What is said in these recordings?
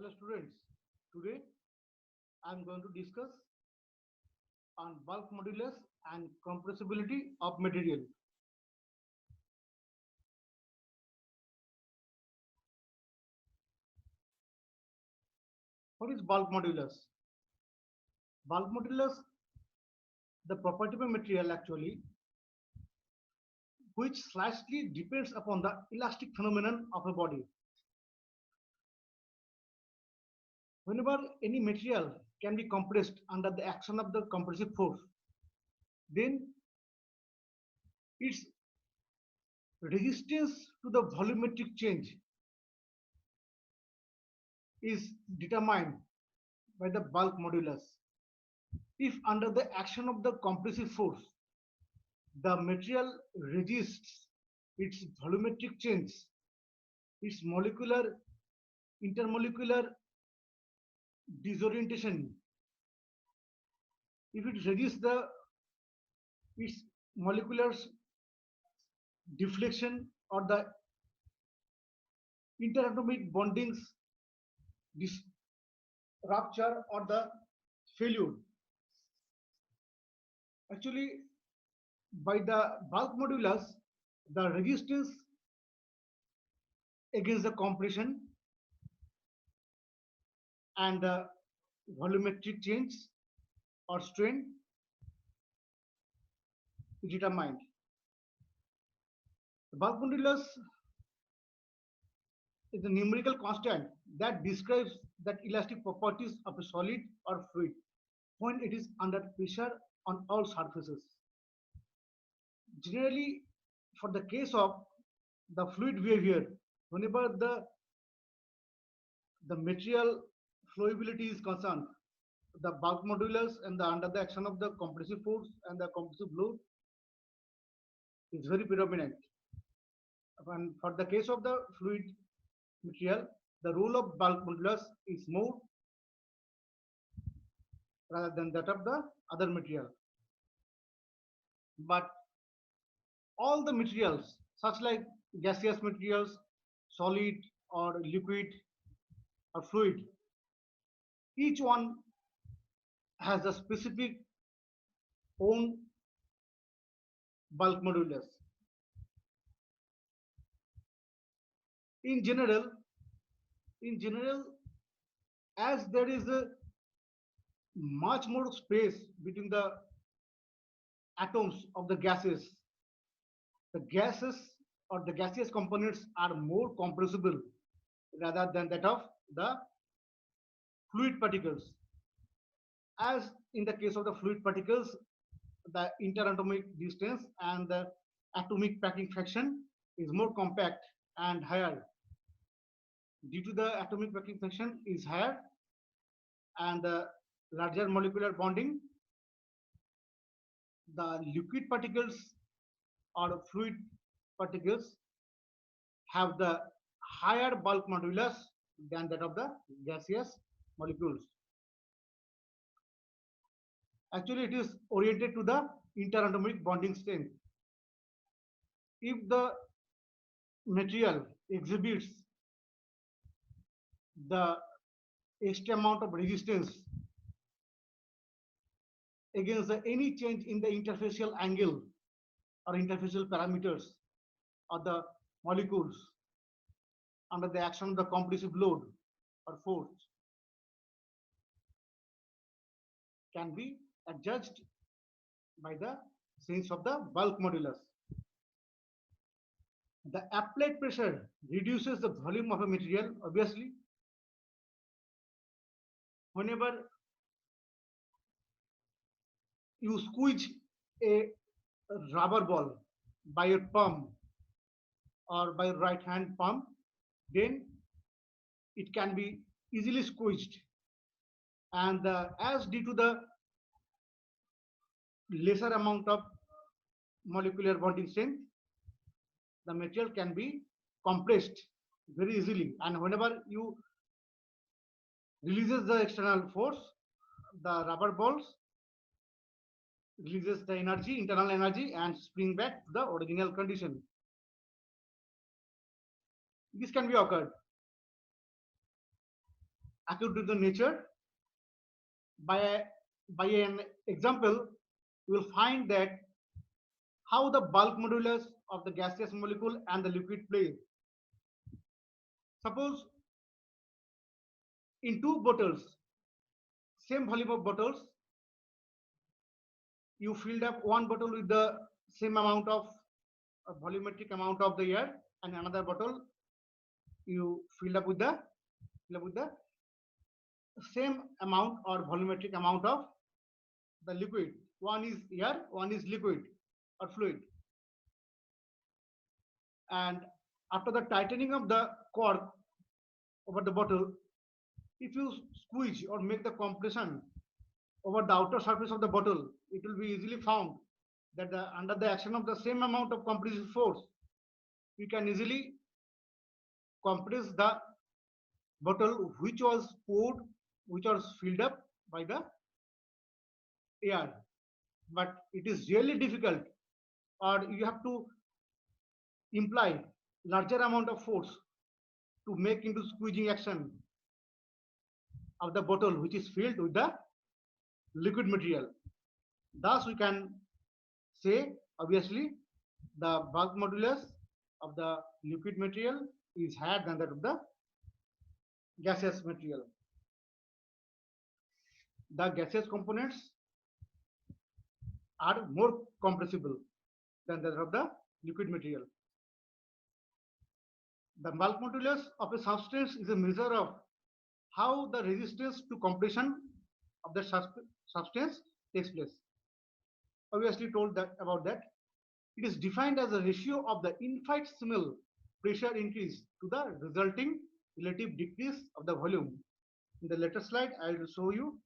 Hello students, today I am going to discuss on bulk modulus and compressibility of material. What is bulk modulus? Bulk modulus, the property of a material actually, which slightly depends upon the elastic phenomenon of a body. Whenever any material can be compressed under the action of the compressive force, then its resistance to the volumetric change is determined by the bulk modulus. If under the action of the compressive force, the material resists its volumetric change, its molecular, intermolecular disorientation, if it resists its molecular deflection or the interatomic bondings rupture or the failure, actually by the bulk modulus, the resistance against the compression and the volumetric change or strain is determined. The bulk modulus is a numerical constant that describes the elastic properties of a solid or fluid when it is under pressure on all surfaces. Generally, for the case of the fluid behavior, whenever the material flowability is concerned, the bulk modulus and the under the action of the compressive force and the compressive load is very predominant. And for the case of the fluid material, the role of bulk modulus is more rather than that of the other material. But all the materials, such like gaseous materials, solid or liquid or fluid, each one has a specific own bulk modulus. In general, as there is a much more space between the atoms of the gases or the gaseous components are more compressible rather than that of the fluid particles. As in the case of the fluid particles, the interatomic distance and the atomic packing fraction is more compact and higher. Due to the atomic packing fraction is higher and the larger molecular bonding, the liquid particles or fluid particles have the higher bulk modulus than that of the gaseous molecules. Actually, it is oriented to the interatomic bonding strength. If the material exhibits the extra amount of resistance against any change in the interfacial angle or interfacial parameters of the molecules under the action of the compressive load or force, can be adjudged by the sense of the bulk modulus. The applied pressure reduces the volume of a material. Obviously, whenever you squeeze a rubber ball by your palm or by right hand palm, then it can be easily squeezed, and as due to the lesser amount of molecular bonding strength, the material can be compressed very easily, and whenever you releases the external force, the rubber balls releases the energy, internal energy, and spring back to the original condition. This can be occurred. according to the nature. By, by an example, you will find that how the bulk modulus of the gaseous molecule and the liquid play. Suppose in two bottles, same volume of bottles, you filled up one bottle with the same amount of volumetric amount of the air, and another bottle you filled up with the same amount or volumetric amount of the liquid. One is air, one is liquid or fluid. And after the tightening of the cork over the bottle, if you squeeze or make the compression over the outer surface of the bottle, it will be easily found that under the action of the same amount of compressive force, you can easily compress the bottle which was poured, which was filled up by the air. But it is really difficult, or you have to imply larger amount of force to make into squeezing action of the bottle which is filled with the liquid material. Thus, we can say obviously the bulk modulus of the liquid material is higher than that of the gaseous material. The gaseous components are more compressible than that of the liquid material. The bulk modulus of a substance is a measure of how the resistance to compression of the substance takes place. Obviously told that about that. It is defined as a ratio of the infinitesimal pressure increase to the resulting relative decrease of the volume. In the later slide, I will show you.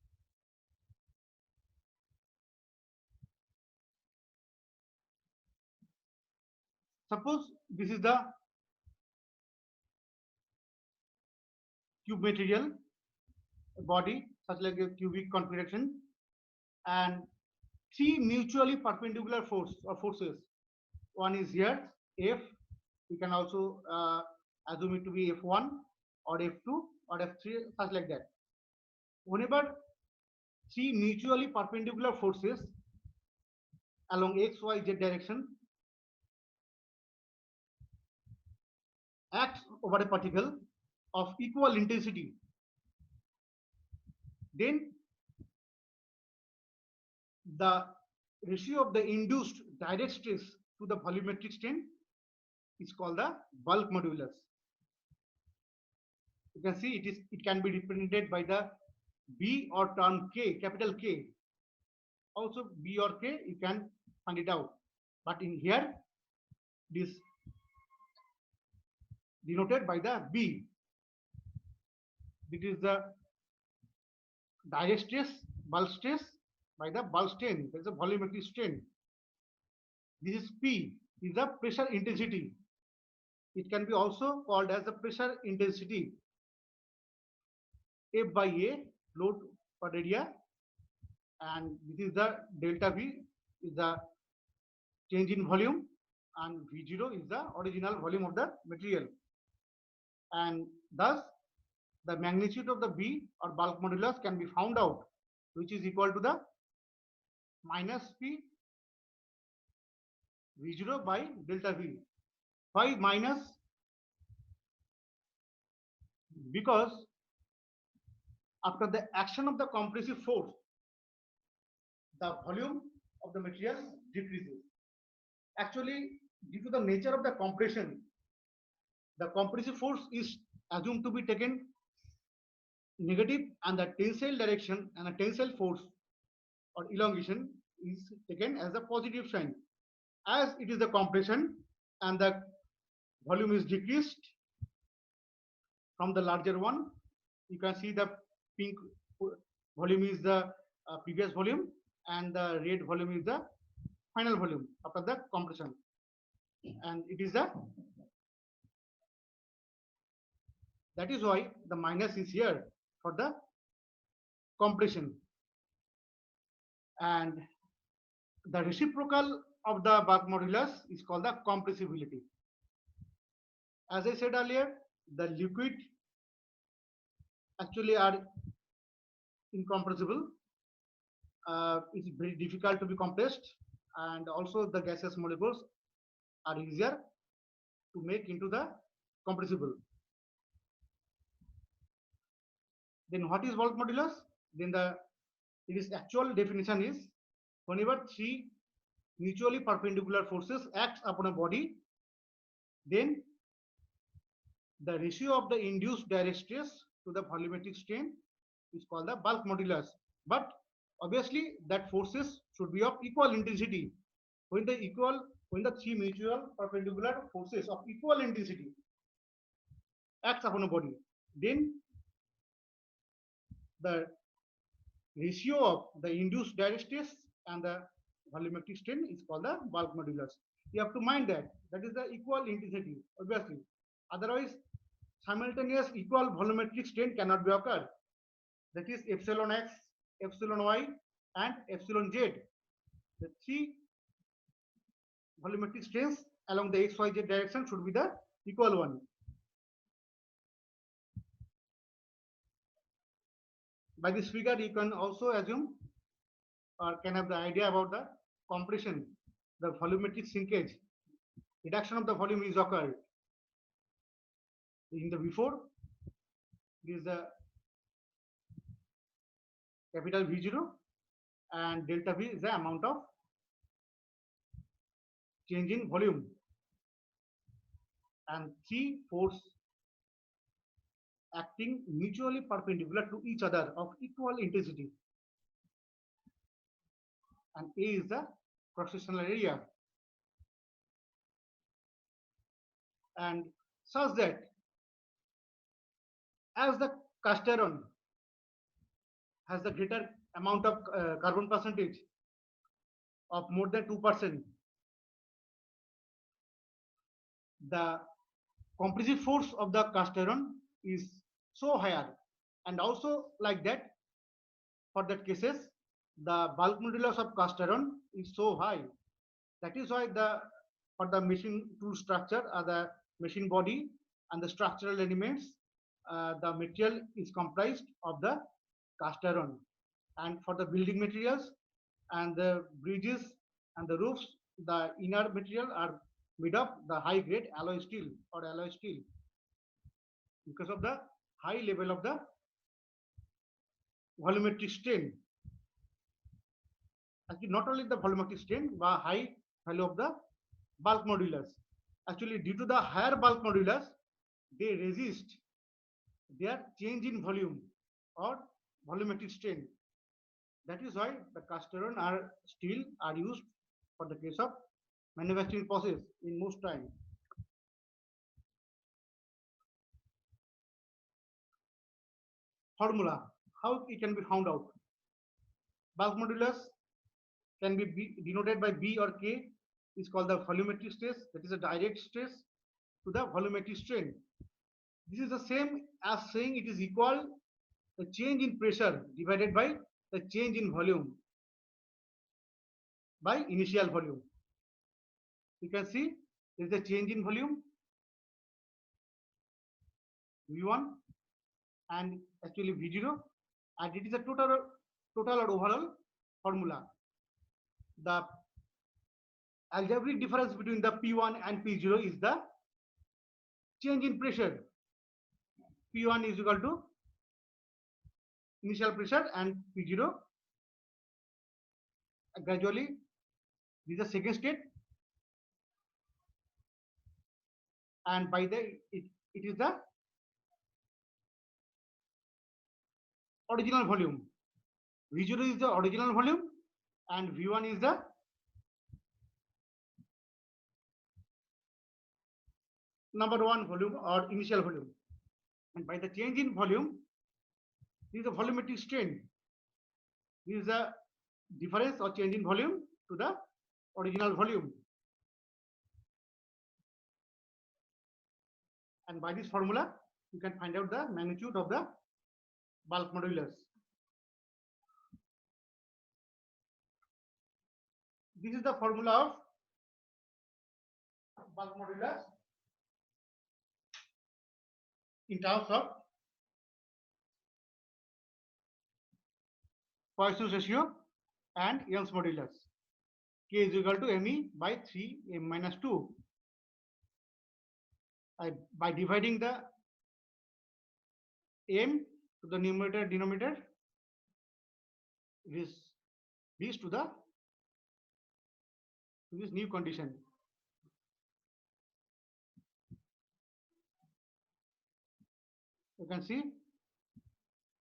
Suppose this is the cube material body, such like a cubic configuration, and three mutually perpendicular forces. One is here, F. We can also assume it to be F1 or F2 or F3, such like that. Whenever three mutually perpendicular forces along X, Y, Z direction act over a particle of equal intensity, then the ratio of the induced direct stress to the volumetric strain is called the bulk modulus. You can see it can be represented by the B or term K, capital K. Also B or K, you can find it out. But in here, this denoted by the B. This is the direct stress, bulk stress by the bulk strain. There is a volumetric strain. This is P, is the pressure intensity. It can be also called as the pressure intensity. F by A, load per area, and this is the delta V, is the change in volume, and V0 is the original volume of the material. And thus, the magnitude of the B or bulk modulus can be found out, which is equal to the minus P V0 by delta V. Why minus? Because after the action of the compressive force, the volume of the material decreases. Actually, due to the nature of the compression, the compressive force is assumed to be taken negative, and the tensile direction and the tensile force or elongation is taken as a positive sign. As it is the compression and the volume is decreased from the larger one, you can see the pink volume is the previous volume, and the red volume is the final volume after the compression, and it is the, that is why the minus is here for the compression. And the reciprocal of the bulk modulus is called the compressibility. As I said earlier, the liquid actually are incompressible. It's very difficult to be compressed, and also the gaseous molecules are easier to make into the compressible. Then what is bulk modulus? Then its actual definition is whenever three mutually perpendicular forces act upon a body, then the ratio of the induced direct stress to the volumetric strain is called the bulk modulus. But obviously that forces should be of equal intensity. When the three mutual perpendicular forces of equal intensity acts upon a body, then the ratio of the induced direct stress and the volumetric strain is called the bulk modulus. You have to mind that that is the equal intensity, obviously. Otherwise, simultaneous equal volumetric strain cannot be occurred. That is epsilon x, epsilon y, and epsilon z. The three volumetric strains along the x, y, z direction should be the equal one. By this figure, you can also assume or can have the idea about the compression, the volumetric shrinkage, reduction of the volume is occurred. In the before, this is the capital V0 and delta V is the amount of change in volume, and three force acting mutually perpendicular to each other of equal intensity, and A is the cross-sectional area, and such that as the cast iron has the greater amount of carbon percentage of more than 2%, the compressive force of the cast iron is so higher, and also like that for that cases the bulk modulus of cast iron is so high. That is why for the machine tool structure the machine body and the structural elements, the material is comprised of the cast iron, and for the building materials and the bridges and the roofs, the inner material are made of the high grade alloy steel or alloy steel because of the high level of the volumetric strain. Actually, not only the volumetric strain, but high value of the bulk modulus. Actually, due to the higher bulk modulus, they resist their change in volume or volumetric strain. That is why the cast iron steel are used for the case of manufacturing process in most time. Formula, how it can be found out? Bulk modulus can be denoted by B or K, is called the volumetric stress, that is a direct stress to the volumetric strain. This is the same as saying it is equal the change in pressure divided by the change in volume by initial volume. You can see there is a change in volume V1 and actually V0, and it is a total or overall formula. The algebraic difference between the P1 and P0 is the change in pressure. P1 is equal to initial pressure and P0 gradually this is the second state, and by the it is the original volume. V0 is the original volume and V1 is the number one volume or initial volume, and by the change in volume this is the volumetric strain. This is the difference or change in volume to the original volume, and by this formula you can find out the magnitude of the bulk modulus. This is the formula of bulk modulus in terms of Poisson's ratio and Young's modulus. K is equal to me by 3m minus 2. By dividing the m to the numerator denominator, this leads to this new condition. You can see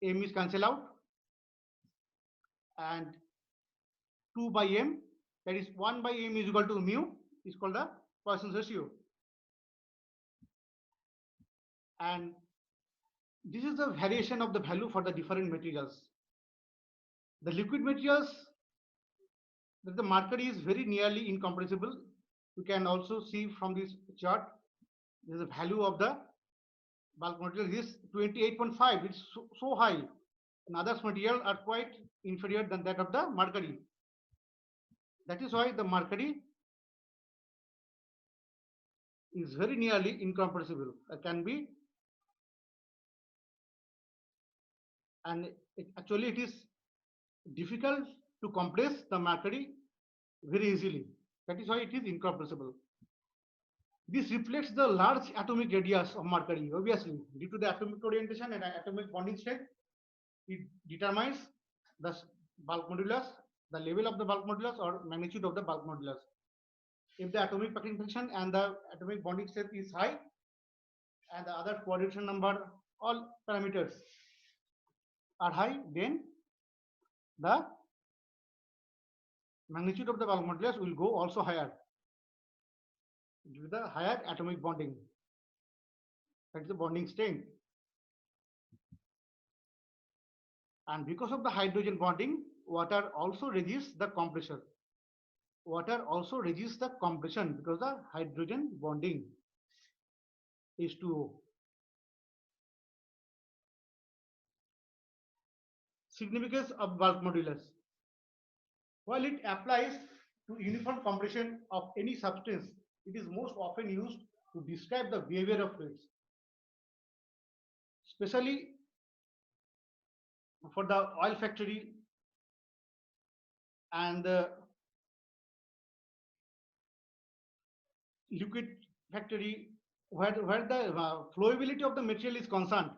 m is cancelled out and 2 by m, that is 1 by m is equal to mu, is called the Poisson's ratio. And this is the variation of the value for the different materials. The liquid materials, that the mercury is very nearly incompressible. You can also see from this chart, the value of the bulk material is 28.5. It's so high. And others material are quite inferior than that of the mercury. That is why the mercury is very nearly incompressible. It can be, and actually it is difficult to compress the mercury very easily. That is why it is incompressible. This reflects the large atomic radius of mercury. Obviously, due to the atomic orientation and atomic bonding strength, it determines the bulk modulus, the level of the bulk modulus or magnitude of the bulk modulus. If the atomic packing function and the atomic bonding strength is high, and the other coordination number, all parameters are high, then the magnitude of the bulk modulus will go also higher due to the higher atomic bonding. That is the bonding strength. And because of the hydrogen bonding, water also resists the compression. Water also resists the compression because the hydrogen bonding H2O. Significance of bulk modulus. While it applies to uniform compression of any substance, it is most often used to describe the behavior of fluids, especially for the oil factory and the liquid factory, where the flowability of the material is concerned,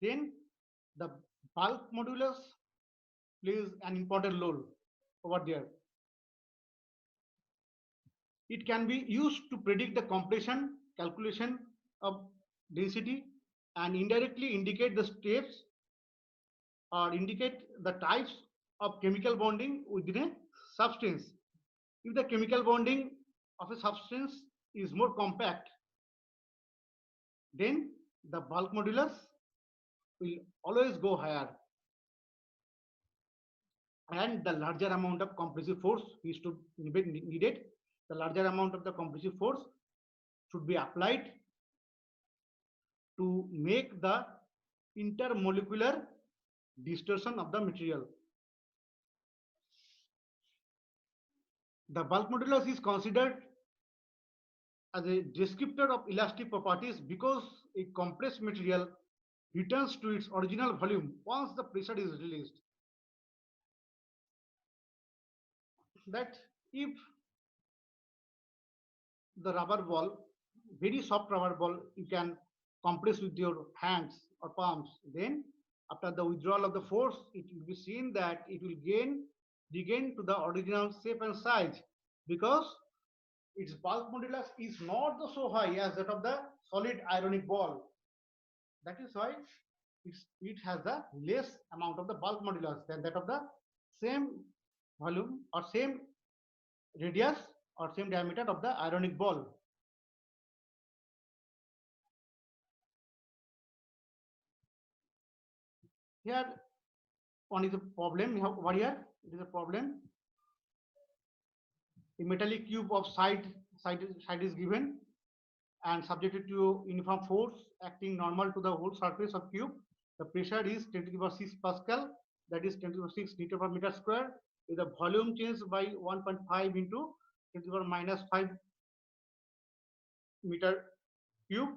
then the bulk modulus plays an important role over there. It can be used to predict the compression, calculation of density, and indirectly indicate the steps or indicate the types of chemical bonding within a substance. If the chemical bonding of a substance is more compact, then the bulk modulus will always go higher, and the larger amount of compressive force is to be needed. The larger amount of the compressive force should be applied to make the intermolecular distortion of the material. The bulk modulus is considered as a descriptor of elastic properties because a compressed material returns to its original volume once the pressure is released. That if the rubber ball, very soft rubber ball, you can compress with your hands or palms, then after the withdrawal of the force, it will be seen that it will regain to the original shape and size, because its bulk modulus is not so high as that of the solid ionic ball. That is why it has the less amount of the bulk modulus than that of the same volume or same radius or same diameter of the ionic ball. Here one is a problem. Over here it is a problem. A metallic cube of side is given and subjected to uniform force acting normal to the whole surface of cube. The pressure is 10 to the power 6 Pascal, that is 10 to the power 6 liter per meter square, with the volume changed by 1.5 into 10 to the power minus 5 meter cube.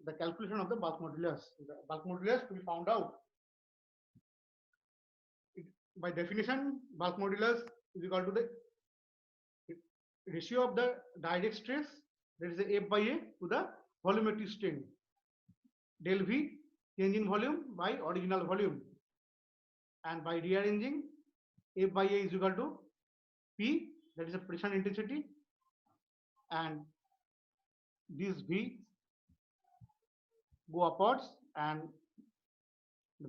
The calculation of the bulk modulus. The bulk modulus to be found out. by definition, bulk modulus is equal to the ratio of the direct stress, that is the F by A, to the volumetric strain. Del V, change in volume by original volume. And by rearranging, F by A is equal to P, that is the pressure intensity, and this V go upwards, and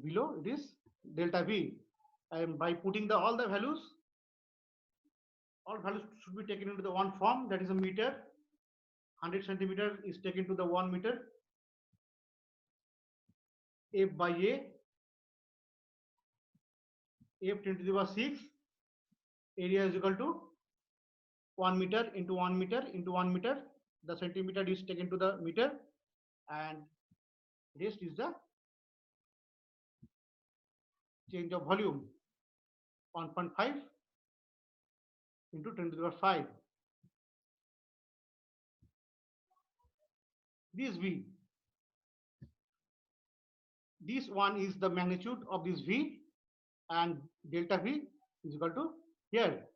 below it is delta V. And by putting all the values, all values should be taken into the one form, that is a meter. 100 centimeter is taken to the 1 meter. F by A, F 10 to the power 6, area is equal to 1 meter into 1 meter into 1 meter. The centimeter is taken to the meter, and rest is the change of volume, 1.5 into 10 to the power 5. This V, this one is the magnitude of this V, and delta V is equal to here.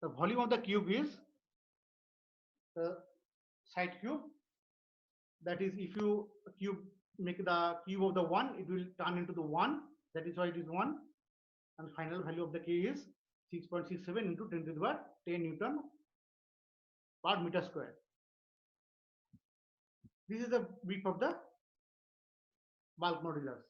The volume of the cube is the side cube. That is, if you make the cube of the 1, it will turn into the 1. That is why it is 1. And final value of the K is 6.67 into 10 to the power 10 Newton per meter square. This is the brief of the bulk modulus.